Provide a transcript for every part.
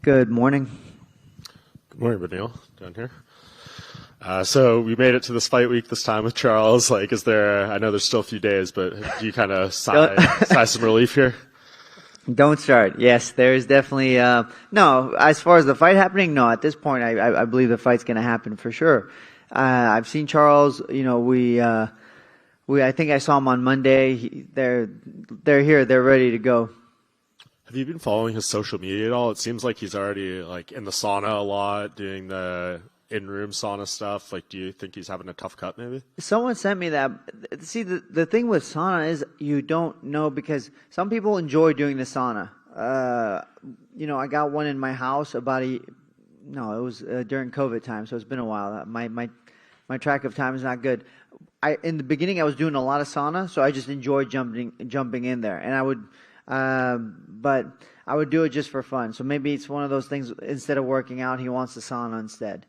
Good morning. Good morning, Beneil, down here. So we made it to this fight week this time with Charles. Like, I know there's still a few days, but do you kind of sigh some relief here? Don't start. Yes, there is definitely no. As far as the fight happening, no. At this point, I believe the fight's going to happen for sure. I've seen Charles. I think I saw him on Monday. They're here. They're ready to go. Have you been following his social media at all? It seems like he's already like in the sauna a lot, doing the in-room sauna stuff. Like, do you think he's having a tough cut maybe? Someone sent me that. See, the thing with sauna is you don't know, because some people enjoy doing the sauna. I got one in my house it was during COVID time, so it's been a while. My track of time is not good. In the beginning I was doing a lot of sauna, so I just enjoyed jumping in there, and I would. But I would do it just for fun. So maybe it's one of those things, instead of working out, he wants the sauna instead.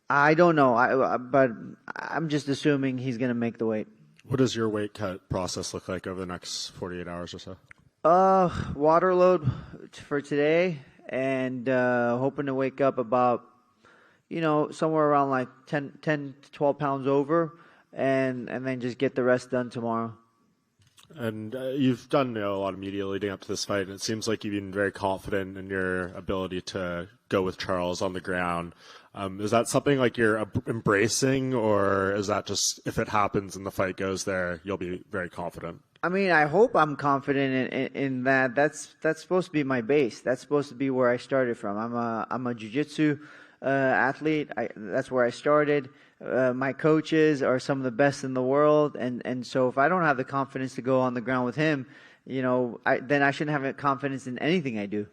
I don't know, but I'm just assuming he's going to make the weight. What does your weight cut process look like over the next 48 hours or so? Water load for today, and hoping to wake up about, somewhere around like 10 to 12 pounds over, and then just get the rest done tomorrow. And you've done a lot of media leading up to this fight, and it seems like you've been very confident in your ability to go with Charles on the ground. Is that something like you're embracing, or is that just if it happens and the fight goes there, you'll be very confident? I mean, I hope I'm confident in that. That's supposed to be my base. That's supposed to be where I started from. I'm a jiu-jitsu athlete. That's where I started. My coaches are some of the best in the world, and so if I don't have the confidence to go on the ground with him, then I shouldn't have confidence in anything I do.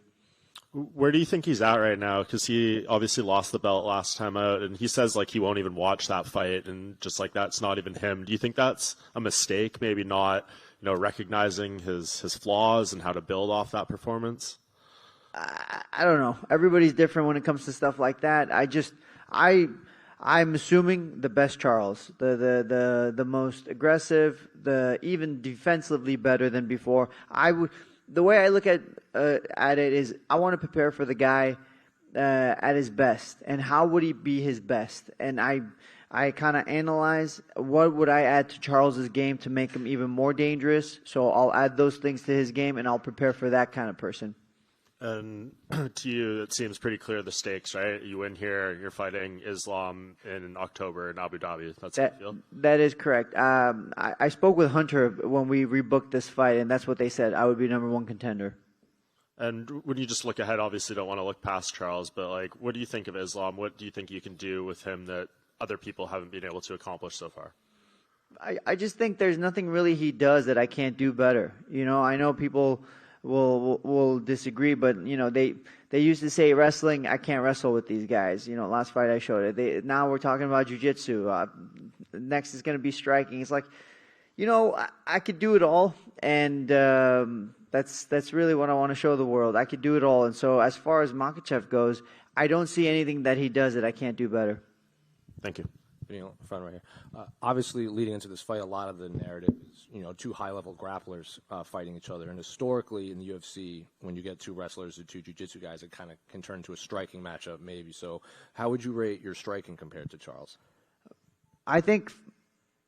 Where do you think he's at right now? Because he obviously lost the belt last time out, and he says like he won't even watch that fight, and just like that's not even him. Do you think that's a mistake? Maybe not, recognizing his flaws and how to build off that performance? I don't know. Everybody's different when it comes to stuff like that. I'm assuming the best Charles, the most aggressive, even defensively better than before. The way I look at it is, I want to prepare for the guy at his best, and how would he be his best? And I kind of analyze what would I add to Charles's game to make him even more dangerous. So I'll add those things to his game, and I'll prepare for that kind of person. And to you, it seems pretty clear the stakes, right? You win here, you're fighting Islam in October in Abu Dhabi. That's how you feel? That is correct. I spoke with Hunter when we rebooked this fight, and that's what they said. I would be number one contender. And when you just look ahead, obviously don't want to look past Charles, but like, what do you think of Islam? What do you think you can do with him that other people haven't been able to accomplish so far? I just think there's nothing really he does that I can't do better. I know people will disagree, but they used to say wrestling, I can't wrestle with these guys. Last fight I showed it. Now we're talking about jiu-jitsu. Next is going to be striking. It's like, I could do it all, and that's really what I want to show the world. I could do it all, and so as far as Makhachev goes, I don't see anything that he does that I can't do better. Thank you. Front right here. Obviously, leading into this fight, a lot of the narrative is, two high-level grapplers fighting each other. And historically, in the UFC, when you get two wrestlers or two jiu-jitsu guys, it kind of can turn into a striking matchup, maybe. So, how would you rate your striking compared to Charles? I think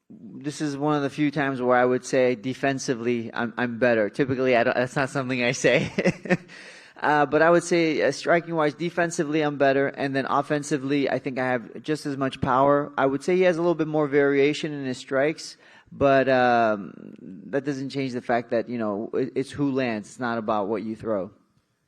this is one of the few times where I would say defensively I'm better. Typically, that's not something I say. But I would say striking-wise, defensively I'm better, and then offensively I think I have just as much power. I would say he has a little bit more variation in his strikes, but that doesn't change the fact that, it's who lands. It's not about what you throw.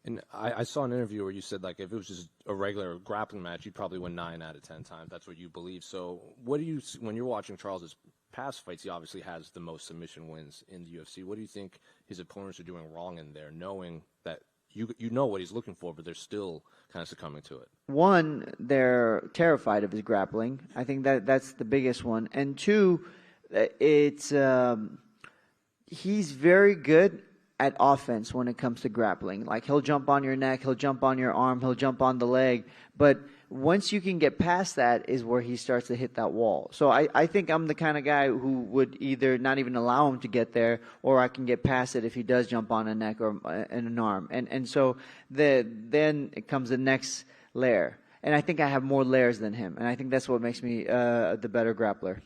And I saw an interview where you said, like, if it was just a regular grappling match, you'd probably win 9 out of 10 times. That's what you believe. So what do you, when you're watching Charles's past fights, he obviously has the most submission wins in the UFC. What do you think his opponents are doing wrong in there, knowing that you know what he's looking for, but they're still kind of succumbing to it? One, they're terrified of his grappling. I think that's the biggest one. And two, it's he's very good at offense when it comes to grappling. Like, he'll jump on your neck, he'll jump on your arm, he'll jump on the leg. But once you can get past that is where he starts to hit that wall. So I think I'm the kind of guy who would either not even allow him to get there, or I can get past it if he does jump on a neck or an arm. And so then it comes the next layer. And I think I have more layers than him. And I think that's what makes me the better grappler.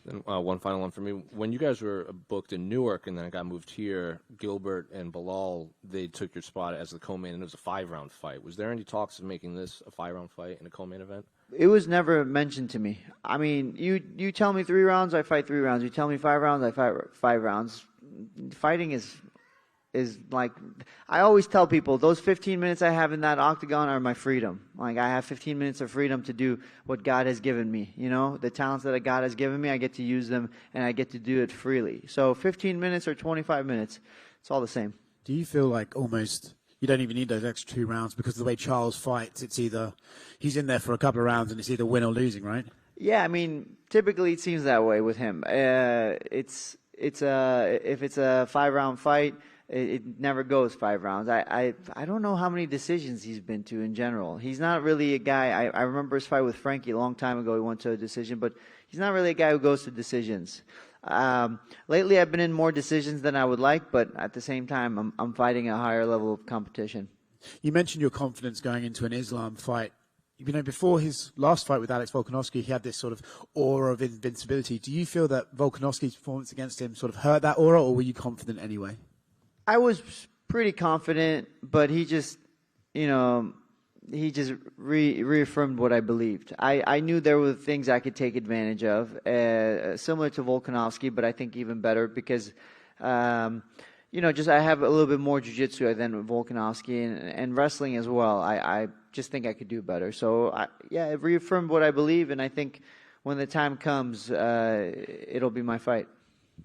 And one final one for me. When you guys were booked in Newark and then it got moved here, Gilbert and Bilal, they took your spot as the co-main, and it was a 5-round fight. Was there any talks of making this a 5-round fight in a co-main event? It was never mentioned to me. I mean, you tell me 3 rounds, I fight 3 rounds. You tell me 5 rounds, I fight 5 rounds. Fighting is like, I always tell people, those 15 minutes I have in that octagon are my freedom. Like, I have 15 minutes of freedom to do what God has given me. You know, the talents that God has given me, I get to use them, and I get to do it freely. So 15 minutes or 25 minutes, it's all the same. Do you feel like almost you don't even need those extra 2 rounds, because of the way Charles fights, it's either he's in there for a couple of rounds and it's either win or losing, right? Yeah, I mean, typically it seems that way with him. If it's a 5-round fight, it never goes 5 rounds. I don't know how many decisions he's been to in general. He's not really a guy. I remember his fight with Frankie a long time ago. He went to a decision, but he's not really a guy who goes to decisions. Lately, I've been in more decisions than I would like, but at the same time, I'm fighting a higher level of competition. You mentioned your confidence going into an Islam fight. You know, before his last fight with Alex Volkanovski, he had this sort of aura of invincibility. Do you feel that Volkanovski's performance against him sort of hurt that aura, or were you confident anyway? I was pretty confident, but he just reaffirmed what I believed. I knew there were things I could take advantage of, similar to Volkanovski, but I think even better because, I have a little bit more jiu-jitsu than Volkanovski and wrestling as well. I just think I could do better. So, it reaffirmed what I believe, and I think when the time comes, it'll be my fight.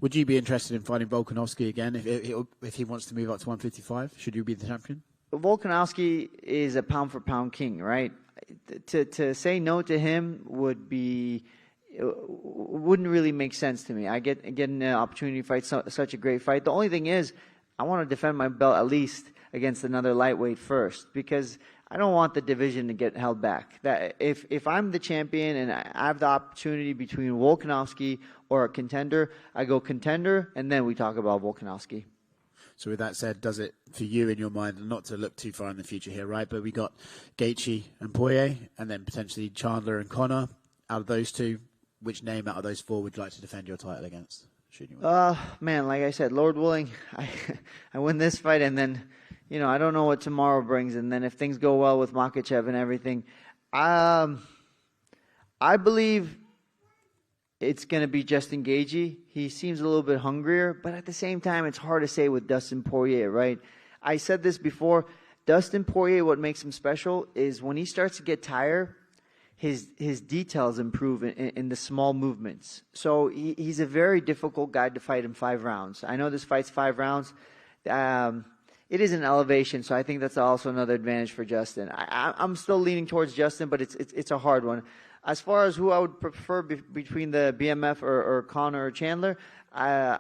Would you be interested in fighting Volkanovski again if he wants to move up to 155? Should you be the champion? Volkanovski is a pound-for-pound king, right? To say no to him wouldn't really make sense to me. I get an opportunity to fight such a great fight. The only thing is, I want to defend my belt at least against another lightweight first, because I don't want the division to get held back. That if I'm the champion and I have the opportunity between Volkanovski or a contender, I go contender, and then we talk about Volkanovski. So with that said, does it for you in your mind, not to look too far in the future here, right? But we got Gaethje and Poirier, and then potentially Chandler and Conor. Out of those two, which name out of those 4 would you like to defend your title against? Man, like I said, Lord willing, I win this fight, and then, I don't know what tomorrow brings. And then if things go well with Makhachev and everything, I believe it's going to be Justin Gaethje. He seems a little bit hungrier, but at the same time, it's hard to say with Dustin Poirier, right? I said this before. Dustin Poirier, what makes him special is when he starts to get tired, his details improve in the small movements. So he's a very difficult guy to fight in 5 rounds. I know this fight's 5 rounds. It is an elevation, so I think that's also another advantage for Justin. I'm still leaning towards Justin, but it's a hard one. As far as who I would prefer between the BMF or Conor or Chandler, I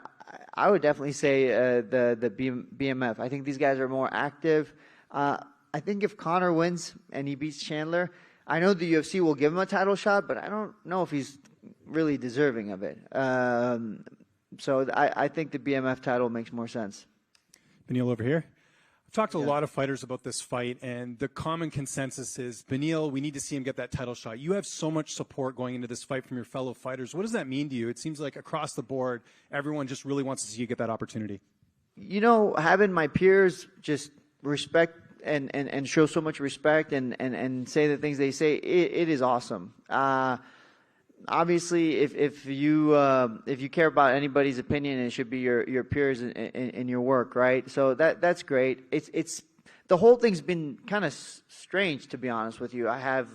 would definitely say the BMF. I think these guys are more active. I think if Conor wins and he beats Chandler, I know the UFC will give him a title shot, but I don't know if he's really deserving of it. So I think the BMF title makes more sense. Beneil over here. I've talked to a lot of fighters about this fight, and the common consensus is, Beneil, we need to see him get that title shot. You have so much support going into this fight from your fellow fighters. What does that mean to you? It seems like across the board, everyone just really wants to see you get that opportunity. Having my peers just respect and show so much respect and say the things they say, it is awesome. Obviously, if you care about anybody's opinion, it should be your peers in your work, right? So that's great. It's the whole thing's been kind of strange, to be honest with you. I have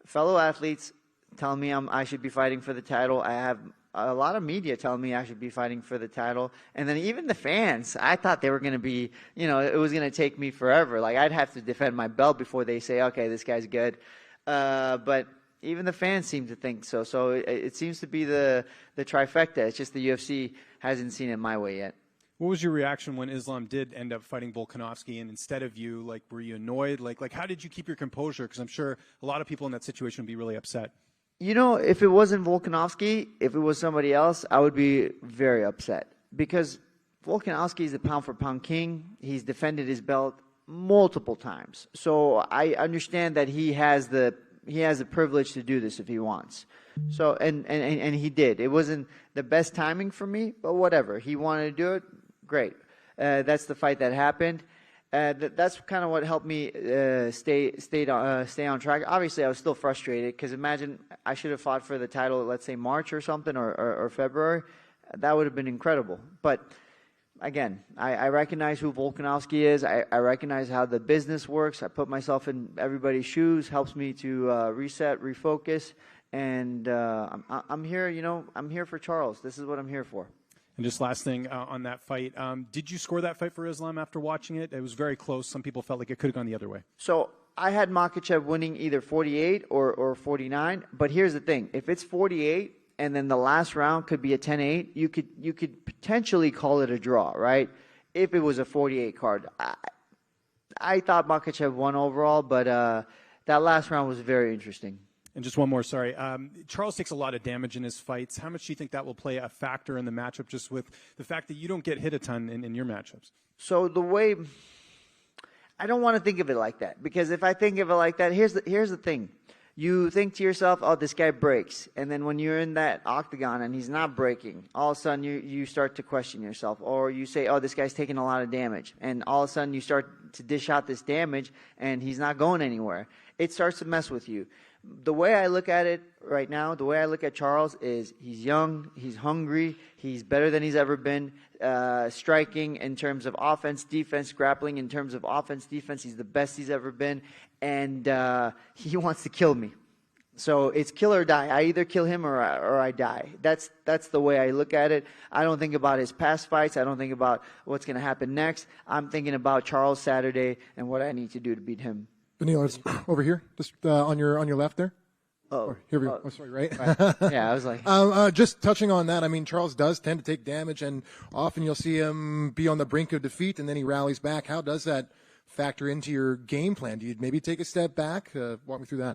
fellow athletes telling me I should be fighting for the title. I have a lot of media telling me I should be fighting for the title. And then even the fans, I thought they were going to be, it was going to take me forever. Like, I'd have to defend my belt before they say, okay, this guy's good. But even the fans seem to think so. So it seems to be the trifecta. It's just the UFC hasn't seen it my way yet. What was your reaction when Islam did end up fighting Volkanovski, and instead of you, like, were you annoyed? Like how did you keep your composure? Because I'm sure a lot of people in that situation would be really upset. You know, if it wasn't Volkanovski, if it was somebody else, I would be very upset. Because Volkanovski is the pound-for-pound king. He's defended his belt multiple times. So I understand that he has the privilege to do this if he wants. So and he did. It wasn't the best timing for me, but whatever. He wanted to do it. Great. That's the fight that happened. That's kind of what helped me stay on track. Obviously, I was still frustrated because imagine I should have fought for the title, let's say March or something, or February. That would have been incredible. But again, I recognize who Volkanovski is. I recognize how the business works. I put myself in everybody's shoes. Helps me to reset, refocus, and I'm here. You know, I'm here for Charles. This is what I'm here for. And just last thing on that fight, did you score that fight for Islam after watching it? It was very close. Some people felt like it could have gone the other way. So I had Makhachev winning either 48 or 49. But here's the thing: if it's 48 and then the last round could be a 10-8, you could potentially call it a draw, right? If it was a 48 card, I thought Makhachev won overall, but that last round was very interesting. And just one more, sorry. Charles takes a lot of damage in his fights. How much do you think that will play a factor in the matchup, just with the fact that you don't get hit a ton in your matchups? So I don't want to think of it like that, because if I think of it like that, here's the thing. You think to yourself, oh, this guy breaks. And then when you're in that octagon and he's not breaking, all of a sudden you start to question yourself. Or you say, oh, this guy's taking a lot of damage. And all of a sudden you start to dish out this damage and he's not going anywhere. It starts to mess with you. The way I look at it right now, the way I look at Charles is he's young, he's hungry, he's better than he's ever been. Striking in terms of offense, defense, grappling in terms of offense, defense, he's the best he's ever been. And he wants to kill me. So it's kill or die. I either kill him or I die. That's the way I look at it. I don't think about his past fights. I don't think about what's going to happen next. I'm thinking about Charles Saturday and what I need to do to beat him. Beneil, it's over here, just on your left there. Oh, here we go. Oh, sorry, right? Yeah, I was like, just touching on that. I mean, Charles does tend to take damage, and often you'll see him be on the brink of defeat, and then he rallies back. How does that factor into your game plan? Do you maybe take a step back? Walk me through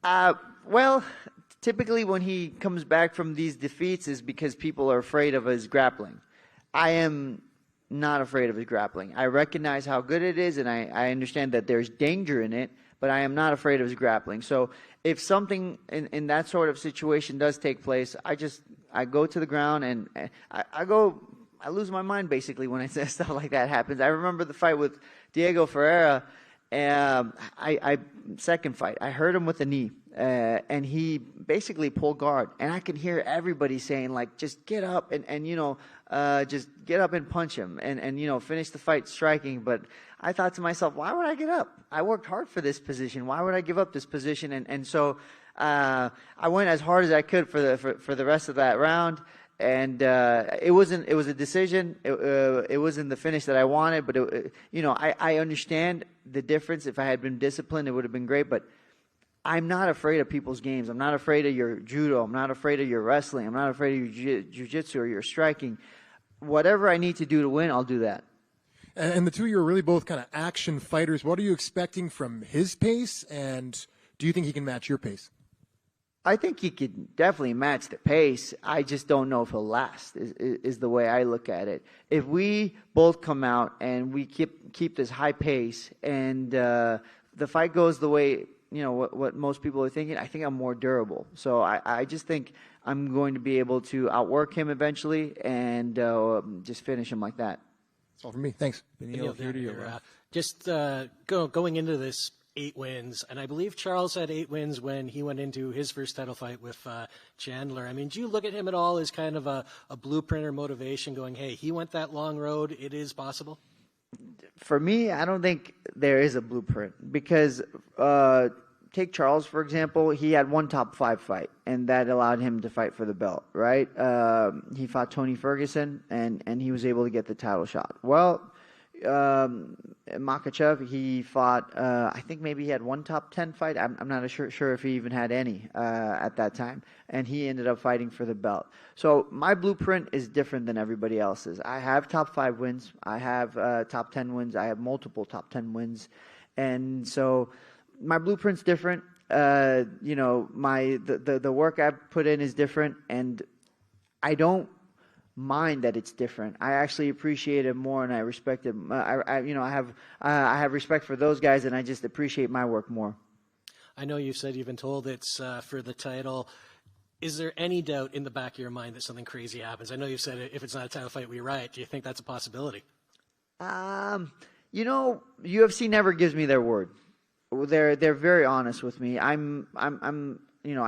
that. Well, typically when he comes back from these defeats is because people are afraid of his grappling. I am not afraid of his grappling. I recognize how good it is, and I understand that there's danger in it, but I am not afraid of his grappling. So if something in that sort of situation does take place, I go to the ground and I lose my mind basically when stuff like that happens. I remember the fight with Diego Ferreira, second fight, I hurt him with a knee, and he basically pulled guard, and I could hear everybody saying like, just get up and just get up and punch him and finish the fight striking. But I thought to myself, why would I get up? I worked hard for this position. Why would I give up this position? And so I went as hard as I could for the rest of that round. And it was a decision. It wasn't the finish that I wanted, but I understand the difference. If I had been disciplined, it would have been great. But I'm not afraid of people's games. I'm not afraid of your judo. I'm not afraid of your wrestling. I'm not afraid of your jiu-jitsu or your striking. Whatever I need to do to win, I'll do that. And the two of you are really both kind of action fighters. What are you expecting from his pace, and do you think he can match your pace? I think he could definitely match the pace. I just don't know if he'll last, is the way I look at it. If we both come out and we keep this high pace and the fight goes the way, what most people are thinking, I think I'm more durable. So I just think I'm going to be able to outwork him eventually and just finish him like that. That's all for me. Thanks. Beneil Dariush, just going into this 8 wins, and I believe Charles had 8 wins when he went into his first title fight with Chandler. I mean, do you look at him at all as kind of a blueprint or motivation going, hey, he went that long road, it is possible? For me, I don't think there is a blueprint because take Charles, for example. He had one top 5 fight, and that allowed him to fight for the belt, right? He fought Tony Ferguson, and he was able to get the title shot. Well, Makachev, he fought, I think maybe he had one top 10 fight. I'm not sure if he even had any at that time. And he ended up fighting for the belt. So my blueprint is different than everybody else's. I have top 5 wins. I have top 10 wins. I have multiple top 10 wins. And so my blueprint's different. The work I put in is different. And I don't mind that it's different. I actually appreciate it more, and I respect it. I have respect for those guys, and I just appreciate my work more. I know you said you've been told it's for the title. Is there any doubt in the back of your mind that something crazy happens? I know you said if it's not a title fight, we riot. Do you think that's a possibility? UFC never gives me their word. They're very honest with me. I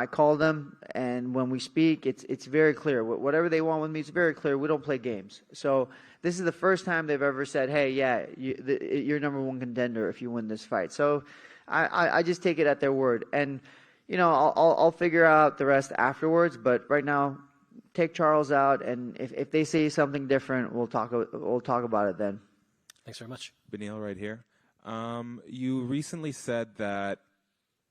call them, and when we speak, it's very clear. Whatever they want with me, it's very clear. We don't play games. So this is the first time they've ever said, "Hey, yeah, you're number 1 contender if you win this fight." So I just take it at their word, and I'll figure out the rest afterwards. But right now, take Charles out, and if they say something different, we'll talk about it then. Thanks very much. Beneil, right here. You recently said that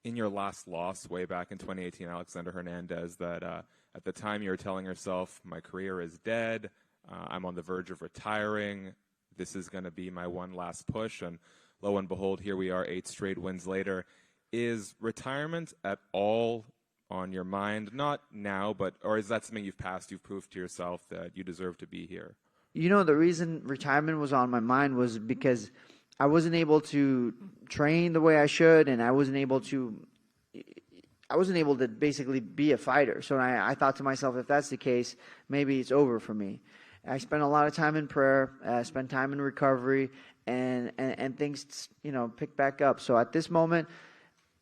in your last loss way back in 2018, Alexander Hernandez, that at the time you were telling yourself, my career is dead, I'm on the verge of retiring, this is going to be my one last push, and lo and behold, here we are 8 straight wins later. Is retirement at all on your mind? Not now, or is that something you've proved to yourself that you deserve to be here? The reason retirement was on my mind was because I wasn't able to train the way I should, and I wasn't able to basically be a fighter. So I thought to myself, if that's the case, maybe it's over for me. I spent a lot of time in prayer, spent time in recovery, and things, pick back up. So at this moment,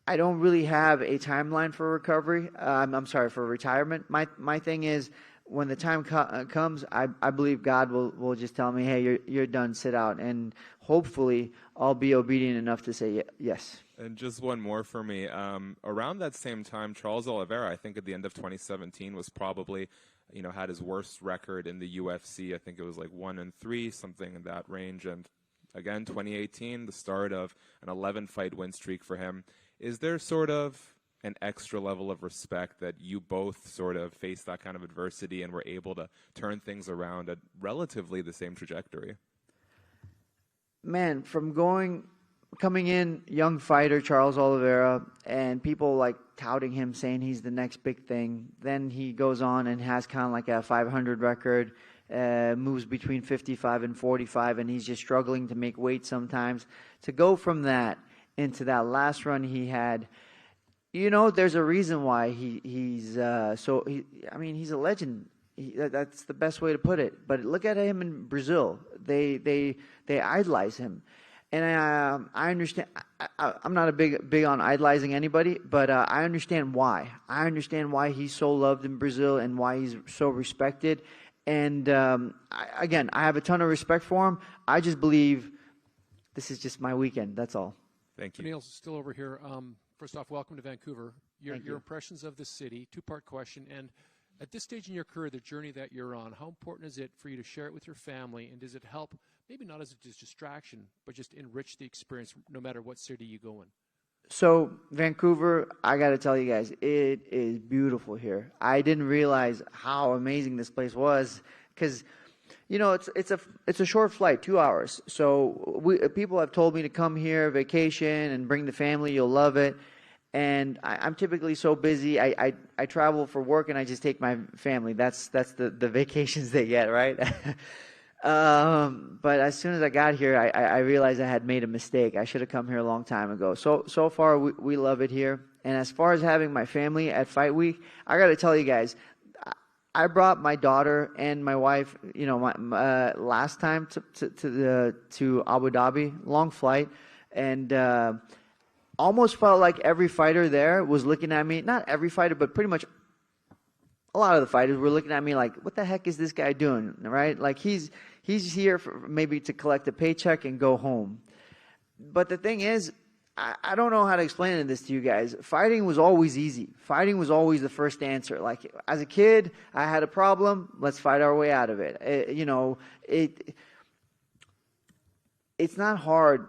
I don't really have a timeline for recovery. For retirement. My thing is, when the time comes, I believe God will just tell me, hey, you're done, sit out. And hopefully I'll be obedient enough to say yes. And just one more for me. Around that same time, Charles Oliveira, I think at the end of 2017, was probably, had his worst record in the UFC. I think it was like 1-3, something in that range. And again, 2018, the start of an 11-fight win streak for him. Is there sort of an extra level of respect that you both sort of faced that kind of adversity and were able to turn things around at relatively the same trajectory? Man, from coming in, young fighter Charles Oliveira, and people like touting him, saying he's the next big thing. Then he goes on and has kind of like a 500 record, moves between 55 and 45, and he's just struggling to make weight sometimes. To go from that into that last run he had, there's a reason why he's a legend. That's the best way to put it. But look at him in Brazil. They idolize him, and I understand. I'm not a big on idolizing anybody, but I understand why. I understand why he's so loved in Brazil and why he's so respected. And I have a ton of respect for him. I just believe this is just my weekend. That's all. Thank you. Beneil's still over here. First off, welcome to Vancouver. Your impressions of the city, 2-part question. And at this stage in your career, the journey that you're on, how important is it for you to share it with your family? And does it help, maybe not as a distraction, but just enrich the experience no matter what city you go in? So Vancouver, I got to tell you guys, it is beautiful here. I didn't realize how amazing this place was because, it's a short flight, 2 hours. So people have told me to come here, vacation, and bring the family. You'll love it. And I'm typically so busy. I travel for work and I just take my family. That's the vacations they get, right? But as soon as I got here, I realized I had made a mistake. I should have come here a long time ago. So far, we love it here. And as far as having my family at Fight Week, I got to tell you guys, I brought my daughter and my wife, last time to Abu Dhabi, long flight, and almost felt like every fighter there was looking at me. Not every fighter, but pretty much a lot of the fighters were looking at me like, "What the heck is this guy doing?" Right? Like he's here for maybe to collect a paycheck and go home. But the thing is, I don't know how to explain this to you guys. Fighting was always easy. Fighting was always the first answer. Like as a kid, I had a problem. Let's fight our way out of it. it's not hard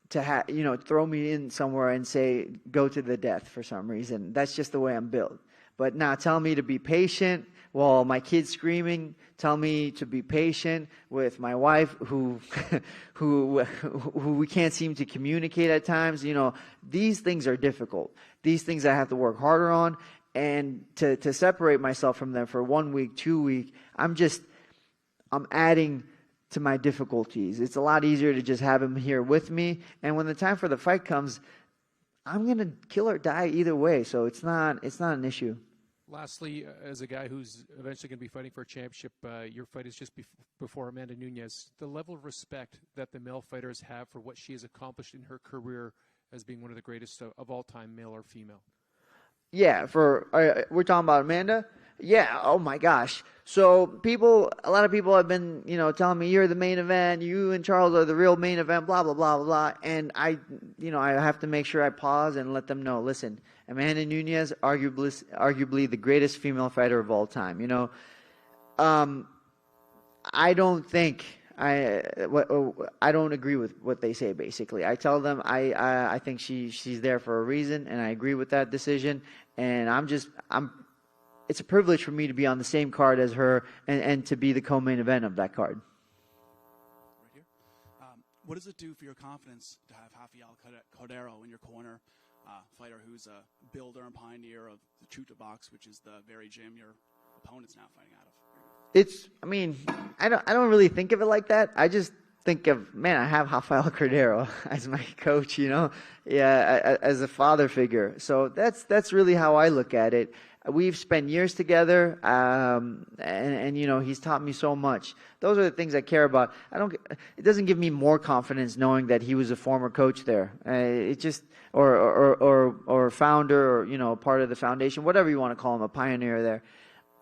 to throw me in somewhere and say go to the death for some reason. That's just the way I'm built. But now tell me to be patient while my kid's screaming. Tell me to be patient with my wife who who we can't seem to communicate at times. These things are difficult. These things I have to work harder on, and to separate myself from them for 1 week, 2 weeks, I'm adding to my difficulties. It's a lot easier to just have him here with me, and when the time for the fight comes, I'm gonna kill or die either way. So it's not an issue. Lastly, as a guy who's eventually going to be fighting for a championship, your fight is just before Amanda Nunes. The level of respect that the male fighters have for what she has accomplished in her career as being one of the greatest of all time, male or female. Yeah, we're talking about Amanda. Yeah. Oh my gosh. So a lot of people have been, telling me you're the main event. You and Charles are the real main event. Blah blah blah blah blah. And I have to make sure I pause and let them know. Listen, Amanda Nunes, arguably the greatest female fighter of all time. I don't agree with what they say. Basically, I tell them I think she's there for a reason, and I agree with that decision. And it's a privilege for me to be on the same card as her and to be the co-main event of that card. Right here. What does it do for your confidence to have Rafael Cordero in your corner, fighter who's a builder and pioneer of the Chuta box, which is the very gym your opponent's now fighting out of? I don't really think of it like that. I just think of, man, I have Rafael Cordero as my coach, as a father figure. So that's really how I look at it. We've spent years together, and he's taught me so much. Those are the things I care about. It doesn't give me more confidence knowing that he was a former coach there. It just or founder, or part of the foundation, whatever you want to call him, a pioneer there.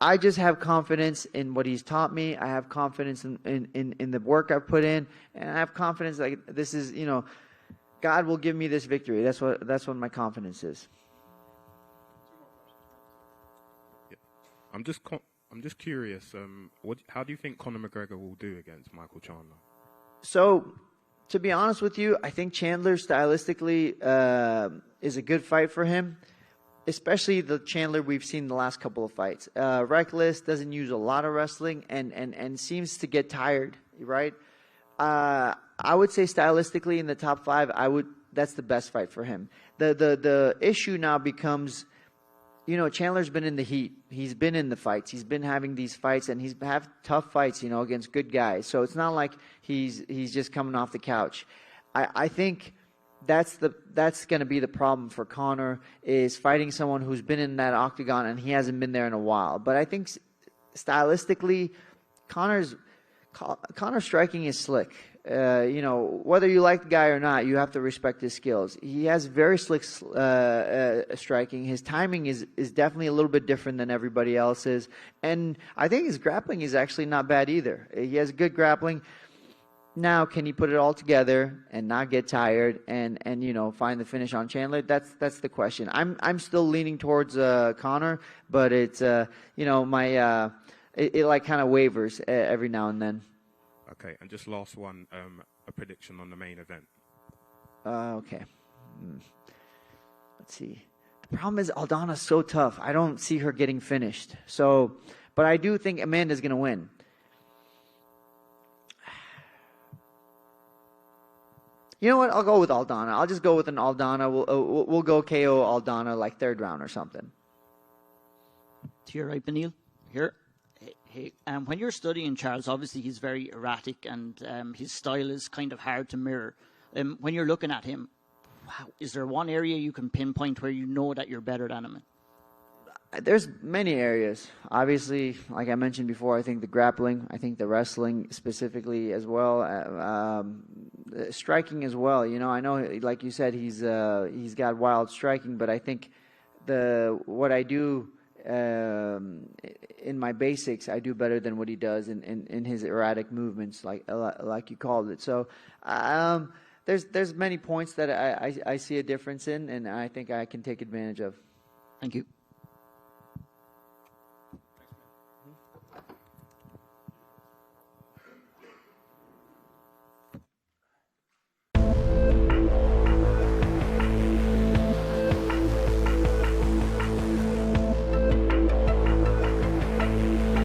I just have confidence in what he's taught me. I have confidence in the work I've put in, and I have confidence that this is, God will give me this victory. That's what my confidence is. I'm just curious. How do you think Conor McGregor will do against Michael Chandler? So, to be honest with you, I think Chandler stylistically is a good fight for him, especially the Chandler we've seen the last couple of fights. Reckless, doesn't use a lot of wrestling, and seems to get tired. Right? I would say stylistically in the top 5, that's the best fight for him. The issue now becomes, Chandler's been in the heat. He's been in the fights. He's been having these fights, and he's have tough fights, against good guys. So it's not like he's just coming off the couch. I think that's going to be the problem for Conor, is fighting someone who's been in that octagon and he hasn't been there in a while. But I think stylistically, Conor's striking is slick. Whether you like the guy or not, you have to respect his skills. He has very slick striking. His timing is definitely a little bit different than everybody else's. And I think his grappling is actually not bad either. He has good grappling. Now, can he put it all together and not get tired and find the finish on Chandler? That's the question. I'm still leaning towards Conor, but it's it like kind of wavers every now and then. Okay, and just last one, a prediction on the main event. Okay. Let's see. The problem is Aldana's so tough. I don't see her getting finished. So, but I do think Amanda's going to win. You know what? I'll go with Aldana. I'll just go with an Aldana. We'll go KO Aldana like 3rd round or something. To your right, Beneil. Here. Hey, when you're studying Charles, obviously he's very erratic and his style is kind of hard to mirror. When you're looking at him, is there one area you can pinpoint where you know that you're better than him? There's many areas. Obviously, like I mentioned before, I think the grappling, I think the wrestling specifically as well, striking as well. I know, like you said, he's got wild striking, but I think what I do in my basics, I do better than what he does in his erratic movements, like you called it. So there's many points that I see a difference in, and I think I can take advantage of. Thank you.